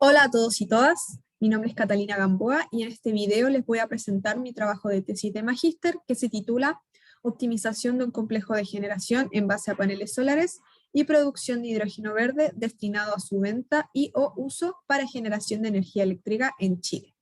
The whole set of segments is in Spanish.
Hola a todos y todas, mi nombre es Catalina Gamboa y en este video les voy a presentar mi trabajo de tesis de magíster que se titula Optimización de un complejo de generación en base a paneles solares y producción de hidrógeno verde destinado a su venta y o uso para generación de energía eléctrica en Chile.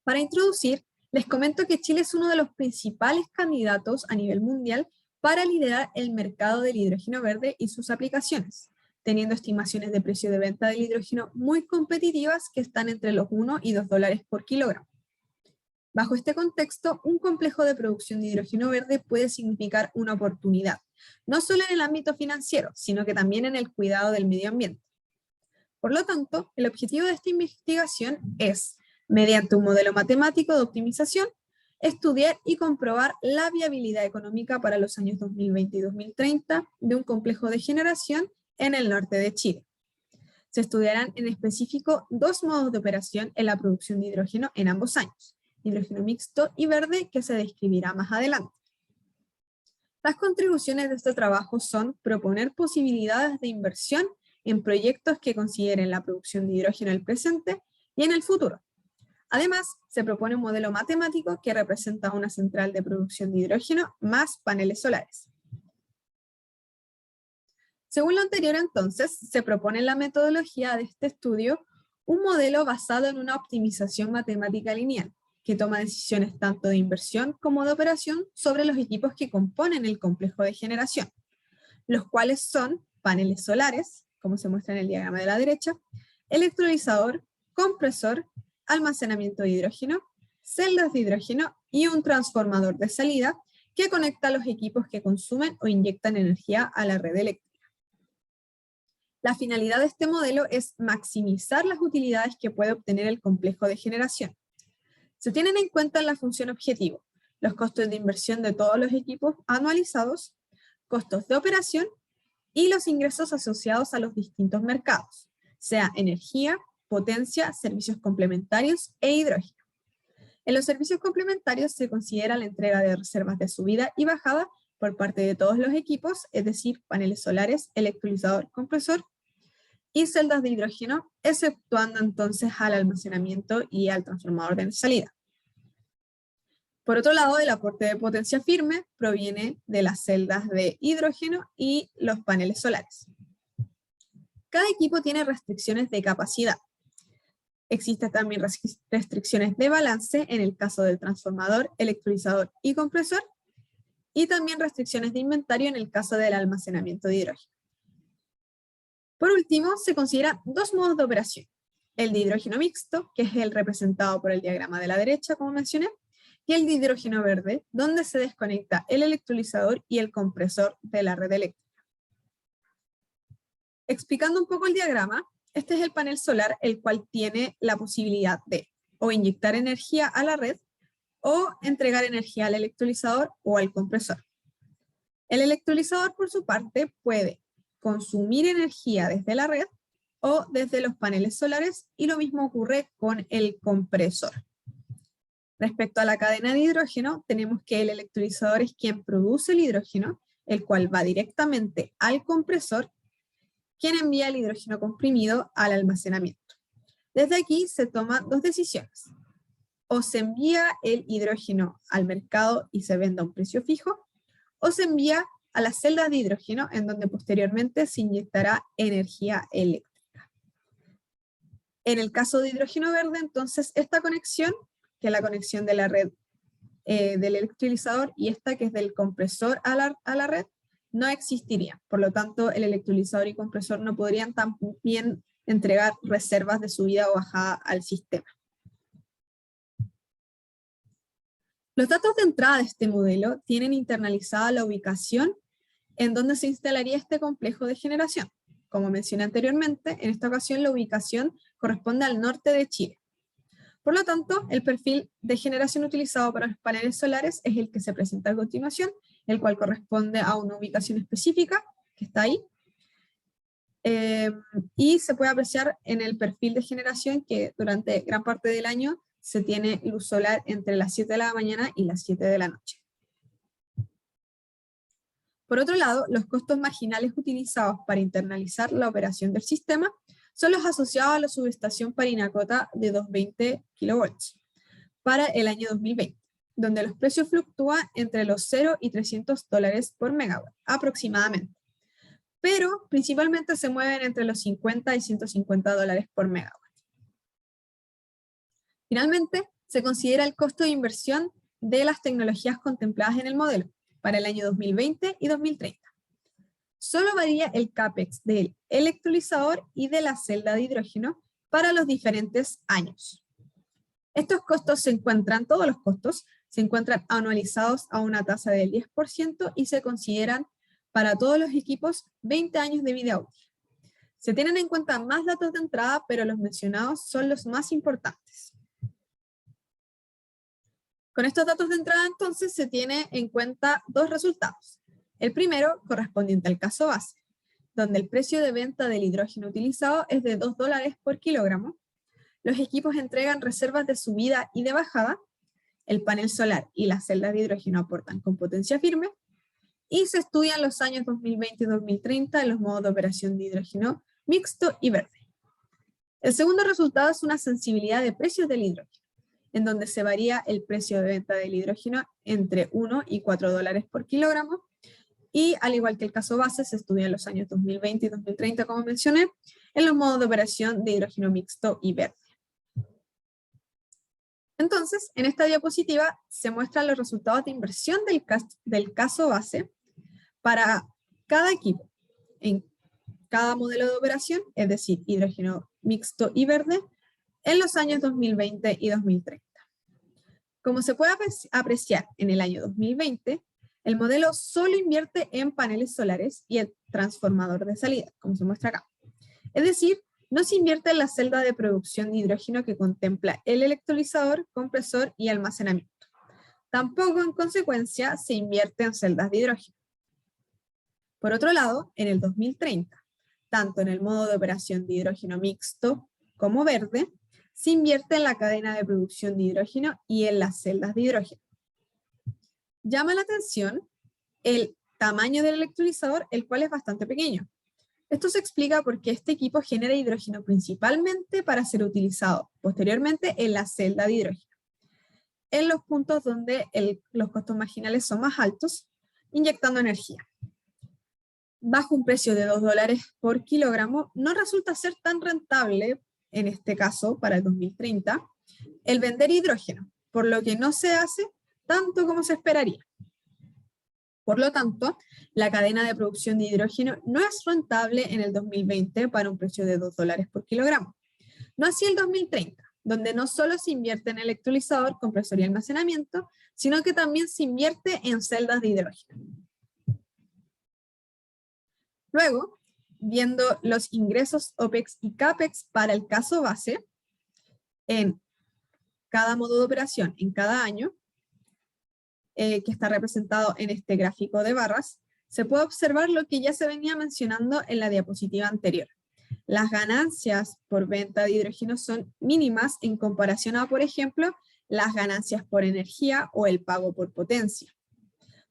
Para introducir, les comento que Chile es uno de los principales candidatos a nivel mundial para liderar el mercado del hidrógeno verde y sus aplicaciones, teniendo estimaciones de precio de venta del hidrógeno muy competitivas que están entre los 1 y 2 dólares por kilogramo. Bajo este contexto, un complejo de producción de hidrógeno verde puede significar una oportunidad, no solo en el ámbito financiero, sino que también en el cuidado del medio ambiente. Por lo tanto, el objetivo de esta investigación es, mediante un modelo matemático de optimización, estudiar y comprobar la viabilidad económica para los años 2020 y 2030 de un complejo de generación en el norte de Chile. Se estudiarán en específico dos modos de operación en la producción de hidrógeno en ambos años, hidrógeno mixto y verde, que se describirá más adelante. Las contribuciones de este trabajo son proponer posibilidades de inversión en proyectos que consideren la producción de hidrógeno en el presente y en el futuro. Además, se propone un modelo matemático que representa una central de producción de hidrógeno más paneles solares. Según lo anterior, entonces, se propone en la metodología de este estudio un modelo basado en una optimización matemática lineal, que toma decisiones tanto de inversión como de operación sobre los equipos que componen el complejo de generación, los cuales son paneles solares, como se muestra en el diagrama de la derecha, electrolizador, compresor, almacenamiento de hidrógeno, celdas de hidrógeno y un transformador de salida que conecta los equipos que consumen o inyectan energía a la red eléctrica. La finalidad de este modelo es maximizar las utilidades que puede obtener el complejo de generación. Se tienen en cuenta la función objetivo, los costos de inversión de todos los equipos anualizados, costos de operación y los ingresos asociados a los distintos mercados, sea energía, potencia, servicios complementarios e hidrógeno. En los servicios complementarios se considera la entrega de reservas de subida y bajada por parte de todos los equipos, es decir, paneles solares, electrolizador, compresor y celdas de hidrógeno, exceptuando entonces al almacenamiento y al transformador de salida. Por otro lado, el aporte de potencia firme proviene de las celdas de hidrógeno y los paneles solares. Cada equipo tiene restricciones de capacidad. Existen también restricciones de balance en el caso del transformador, electrolizador y compresor, y también restricciones de inventario en el caso del almacenamiento de hidrógeno. Por último, se consideran dos modos de operación. El de hidrógeno mixto, que es el representado por el diagrama de la derecha, como mencioné, y el de hidrógeno verde, donde se desconecta el electrolizador y el compresor de la red eléctrica. Explicando un poco el diagrama, este es el panel solar, el cual tiene la posibilidad de o inyectar energía a la red o entregar energía al electrolizador o al compresor. El electrolizador, por su parte, puede consumir energía desde la red o desde los paneles solares, y lo mismo ocurre con el compresor. Respecto a la cadena de hidrógeno, tenemos que el electrolizador es quien produce el hidrógeno, el cual va directamente al compresor, quien envía el hidrógeno comprimido al almacenamiento. Desde aquí se toman dos decisiones. O se envía el hidrógeno al mercado y se vende a un precio fijo, o se envía a las celdas de hidrógeno, en donde posteriormente se inyectará energía eléctrica. En el caso de hidrógeno verde, entonces, esta conexión, que es la conexión de la red del electrolizador, y esta que es del compresor a la red, no existiría. Por lo tanto, el electrolizador y compresor no podrían también entregar reservas de subida o bajada al sistema. Los datos de entrada de este modelo tienen internalizada la ubicación en donde se instalaría este complejo de generación. Como mencioné anteriormente, en esta ocasión la ubicación corresponde al norte de Chile. Por lo tanto, el perfil de generación utilizado para los paneles solares es el que se presenta a continuación, el cual corresponde a una ubicación específica, que está ahí, y se puede apreciar en el perfil de generación que durante gran parte del año se tiene luz solar entre las 7 de la mañana y las 7 de la noche. Por otro lado, los costos marginales utilizados para internalizar la operación del sistema son los asociados a la subestación Parinacota de 220 kV para el año 2020, donde los precios fluctúan entre los 0 y $300 por megawatt, aproximadamente. Pero principalmente se mueven entre los 50 y $150 por megawatt. Finalmente, se considera el costo de inversión de las tecnologías contempladas en el modelo para el año 2020 y 2030. Solo varía el CAPEX del electrolizador y de la celda de hidrógeno para los diferentes años. Estos costos todos los costos se encuentran anualizados a una tasa del 10% y se consideran para todos los equipos 20 años de vida útil. Se tienen en cuenta más datos de entrada, pero los mencionados son los más importantes. Con estos datos de entrada, entonces, se tiene en cuenta dos resultados. El primero, correspondiente al caso base, donde el precio de venta del hidrógeno utilizado es de $2 por kilogramo. Los equipos entregan reservas de subida y de bajada. El panel solar y las celdas de hidrógeno aportan con potencia firme. Y se estudian los años 2020 y 2030 en los modos de operación de hidrógeno mixto y verde. El segundo resultado es una sensibilidad de precios del hidrógeno, en donde se varía el precio de venta del hidrógeno entre 1 y $4 por kilogramo, y al igual que el caso base, se estudian los años 2020 y 2030, como mencioné, en los modos de operación de hidrógeno mixto y verde. Entonces, en esta diapositiva se muestran los resultados de inversión del caso base para cada equipo, en cada modelo de operación, es decir, hidrógeno mixto y verde, en los años 2020 y 2030. Como se puede apreciar en el año 2020, el modelo solo invierte en paneles solares y el transformador de salida, como se muestra acá. Es decir, no se invierte en la celda de producción de hidrógeno que contempla el electrolizador, compresor y almacenamiento. Tampoco, en consecuencia, se invierte en celdas de hidrógeno. Por otro lado, en el 2030, tanto en el modo de operación de hidrógeno mixto como verde, se invierte en la cadena de producción de hidrógeno y en las celdas de hidrógeno. Llama la atención el tamaño del electrolizador, el cual es bastante pequeño. Esto se explica porque este equipo genera hidrógeno principalmente para ser utilizado posteriormente en la celda de hidrógeno, en los puntos donde los costos marginales son más altos, inyectando energía. Bajo un precio de $2 por kilogramo, no resulta ser tan rentable, en este caso para el 2030, el vender hidrógeno, por lo que no se hace tanto como se esperaría. Por lo tanto, la cadena de producción de hidrógeno no es rentable en el 2020 para un precio de $2 por kilogramo. No así el 2030, donde no solo se invierte en electrolizador, compresor y almacenamiento, sino que también se invierte en celdas de hidrógeno. Luego, viendo los ingresos OPEX y CAPEX para el caso base, en cada modo de operación, en cada año, que está representado en este gráfico de barras, se puede observar lo que ya se venía mencionando en la diapositiva anterior. Las ganancias por venta de hidrógeno son mínimas en comparación a, por ejemplo, las ganancias por energía o el pago por potencia.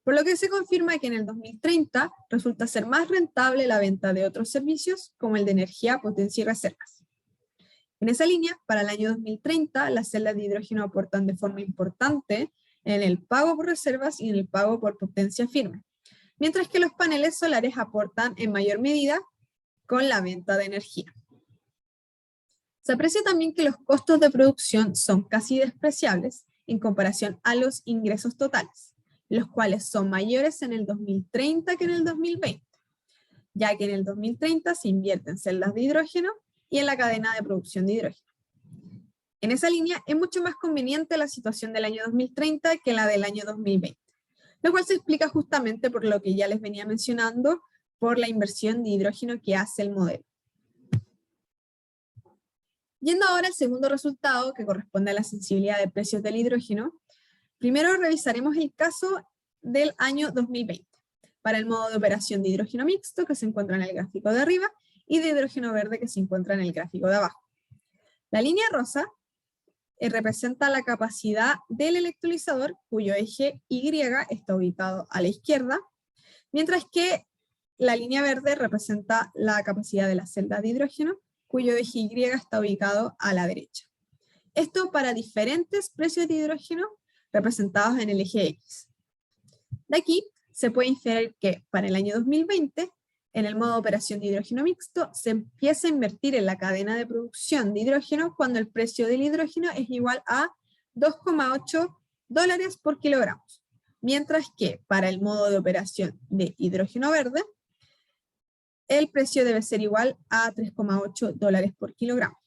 Por lo que se confirma que en el 2030 resulta ser más rentable la venta de otros servicios como el de energía, potencia y reservas. En esa línea, para el año 2030, las celdas de hidrógeno aportan de forma importante en el pago por reservas y en el pago por potencia firme, mientras que los paneles solares aportan en mayor medida con la venta de energía. Se aprecia también que los costos de producción son casi despreciables en comparación a los ingresos totales, los cuales son mayores en el 2030 que en el 2020, ya que en el 2030 se invierte en celdas de hidrógeno y en la cadena de producción de hidrógeno. En esa línea es mucho más conveniente la situación del año 2030 que la del año 2020, lo cual se explica justamente por lo que ya les venía mencionando, por la inversión de hidrógeno que hace el modelo. Yendo ahora al segundo resultado, que corresponde a la sensibilidad de precios del hidrógeno, primero revisaremos el caso del año 2020, para el modo de operación de hidrógeno mixto que se encuentra en el gráfico de arriba y de hidrógeno verde que se encuentra en el gráfico de abajo. La línea rosa representa la capacidad del electrolizador, cuyo eje Y está ubicado a la izquierda, mientras que la línea verde representa la capacidad de la celda de hidrógeno, cuyo eje Y está ubicado a la derecha. Esto para diferentes precios de hidrógeno representados en el eje X. De aquí se puede inferir que para el año 2020, en el modo de operación de hidrógeno mixto, se empieza a invertir en la cadena de producción de hidrógeno cuando el precio del hidrógeno es igual a $2,8 por kilogramo, mientras que para el modo de operación de hidrógeno verde, el precio debe ser igual a $3,8 por kilogramo.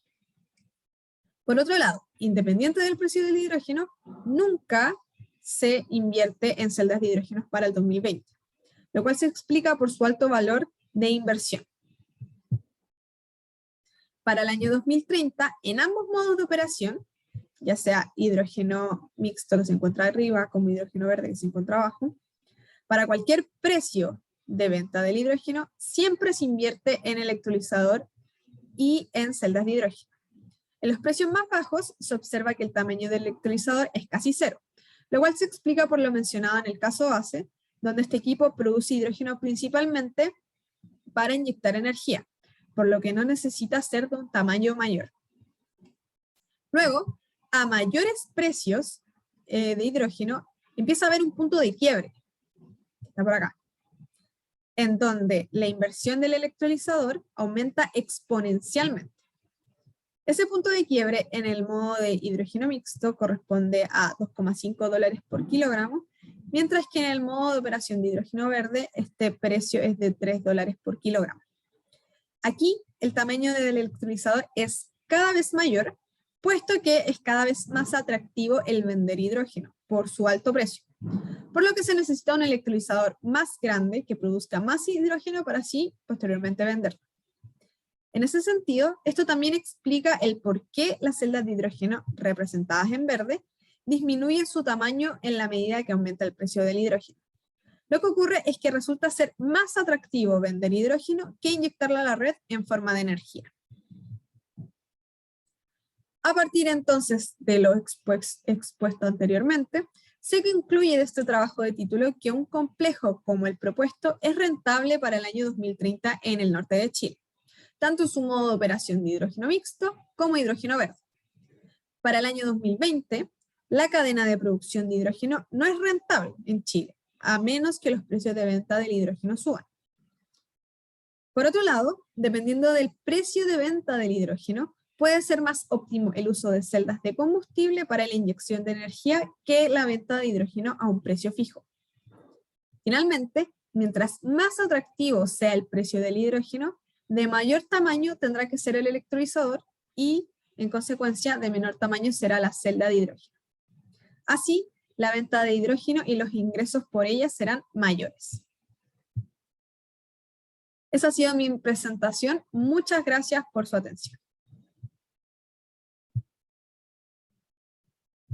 Por otro lado, independiente del precio del hidrógeno, nunca se invierte en celdas de hidrógeno para el 2020, lo cual se explica por su alto valor de inversión. Para el año 2030, en ambos modos de operación, ya sea hidrógeno mixto que se encuentra arriba, como hidrógeno verde que se encuentra abajo, para cualquier precio de venta del hidrógeno, siempre se invierte en electrolizador y en celdas de hidrógeno. En los precios más bajos se observa que el tamaño del electrolizador es casi cero, lo cual se explica por lo mencionado en el caso base, donde este equipo produce hidrógeno principalmente para inyectar energía, por lo que no necesita ser de un tamaño mayor. Luego, a mayores precios de hidrógeno, empieza a haber un punto de quiebre, está por acá, en donde la inversión del electrolizador aumenta exponencialmente. Ese punto de quiebre en el modo de hidrógeno mixto corresponde a $2,5 por kilogramo, mientras que en el modo de operación de hidrógeno verde este precio es de $3 por kilogramo. Aquí el tamaño del electrolizador es cada vez mayor, puesto que es cada vez más atractivo el vender hidrógeno por su alto precio, por lo que se necesita un electrolizador más grande que produzca más hidrógeno para así posteriormente venderlo. En ese sentido, esto también explica el por qué las celdas de hidrógeno representadas en verde disminuyen su tamaño en la medida que aumenta el precio del hidrógeno. Lo que ocurre es que resulta ser más atractivo vender hidrógeno que inyectarlo a la red en forma de energía. A partir entonces de lo expuesto anteriormente, se concluye de este trabajo de título que un complejo como el propuesto es rentable para el año 2030 en el norte de Chile, tanto en su modo de operación de hidrógeno mixto como hidrógeno verde. Para el año 2020, la cadena de producción de hidrógeno no es rentable en Chile, a menos que los precios de venta del hidrógeno suban. Por otro lado, dependiendo del precio de venta del hidrógeno, puede ser más óptimo el uso de celdas de combustible para la inyección de energía que la venta de hidrógeno a un precio fijo. Finalmente, mientras más atractivo sea el precio del hidrógeno, de mayor tamaño tendrá que ser el electrolizador y, en consecuencia, de menor tamaño será la celda de hidrógeno. Así, la venta de hidrógeno y los ingresos por ella serán mayores. Esa ha sido mi presentación. Muchas gracias por su atención.